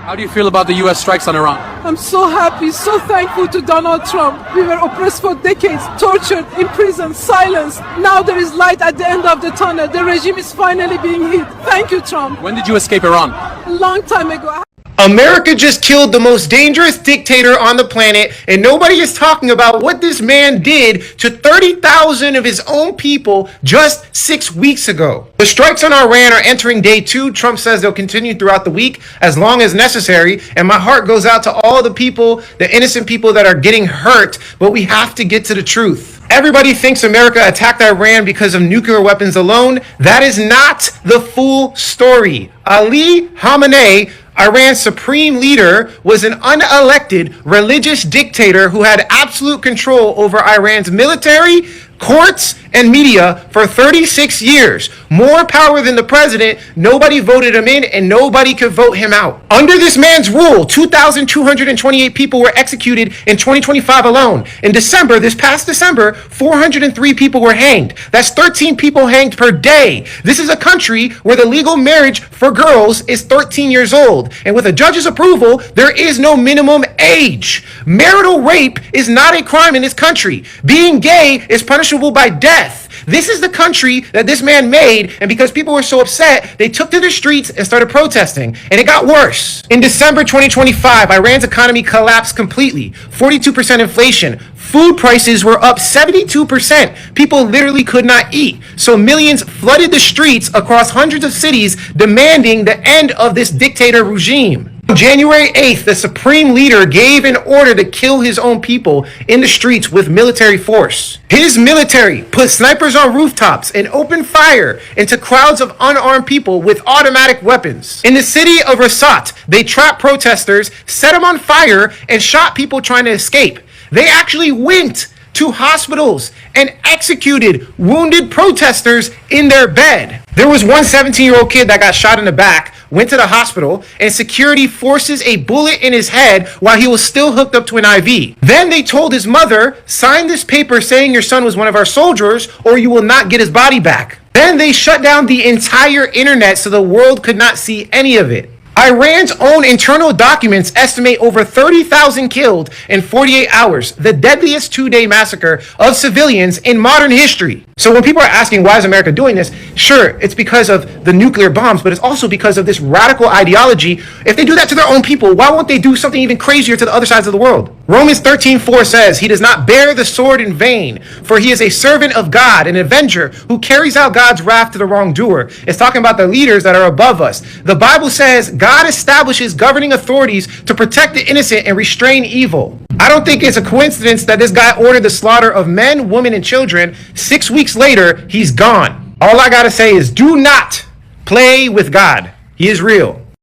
How do you feel about the U.S. strikes on Iran? I'm so happy, so thankful to Donald Trump. We were oppressed for decades, tortured, imprisoned, silenced. Now there is light at the end of the tunnel. The regime is finally being hit. Thank you, Trump. When did you escape Iran? A long time ago. America just killed the most dangerous dictator on the planet, and nobody is talking about what this man did to 30,000 of his own people just 6 weeks ago. The strikes on Iran are entering day 2. Trump says they'll continue throughout the week as long as necessary, and my heart goes out to all the people, the innocent people that are getting hurt, but we have to get to the truth. Everybody thinks America attacked Iran because of nuclear weapons alone. That is not the full story. Ali Khamenei, Iran's supreme leader, was an unelected religious dictator who had absolute control over Iran's military, courts, and media for 36 years. More power than the president. Nobody voted him in, and nobody could vote him out. Under this man's rule, 2,228 people were executed in 2025 alone. In December, this past December, 403 people were hanged. That's 13 people hanged per day. This is a country where the legal marriage for girls is 13 years old. And with a judge's approval, there is no minimum age. Marital rape is not a crime in this country. Being gay is punishable by death. This is the country that this man made, and because people were so upset, they took to the streets and started protesting, and it got worse. In December 2025, Iran's economy collapsed completely. 42% inflation. Food prices were up 72%. People literally could not eat. So millions flooded the streets across hundreds of cities demanding the end of this dictator regime. On January 8th, the supreme leader gave an order to kill his own people in the streets with military force. His military put snipers on rooftops and opened fire into crowds of unarmed people with automatic weapons. In the city of Rasat, they trapped protesters, set them on fire, and shot people trying to escape. They actually went to hospitals and executed wounded protesters in their bed. There was one 17-year-old kid that got shot in the back, went to the hospital, and security forces a bullet in his head while he was still hooked up to an IV. Then they told his mother, sign this paper saying your son was one of our soldiers or you will not get his body back. Then they shut down the entire internet so the world could not see any of it. Iran's own internal documents estimate over 30,000 killed in 48 hours, the deadliest two-day massacre of civilians in modern history. So when people are asking why is America doing this, sure, it's because of the nuclear bombs, but it's also because of this radical ideology. If they do that to their own people, why won't they do something even crazier to the other sides of the world? Romans 13:4 says, he does not bear the sword in vain, for he is a servant of God, an avenger who carries out God's wrath to the wrongdoer. It's talking about the leaders that are above us. The Bible says God establishes governing authorities to protect the innocent and restrain evil. I don't think it's a coincidence that this guy ordered the slaughter of men, women, and children. 6 weeks later, he's gone. All I gotta say is do not play with God. He is real.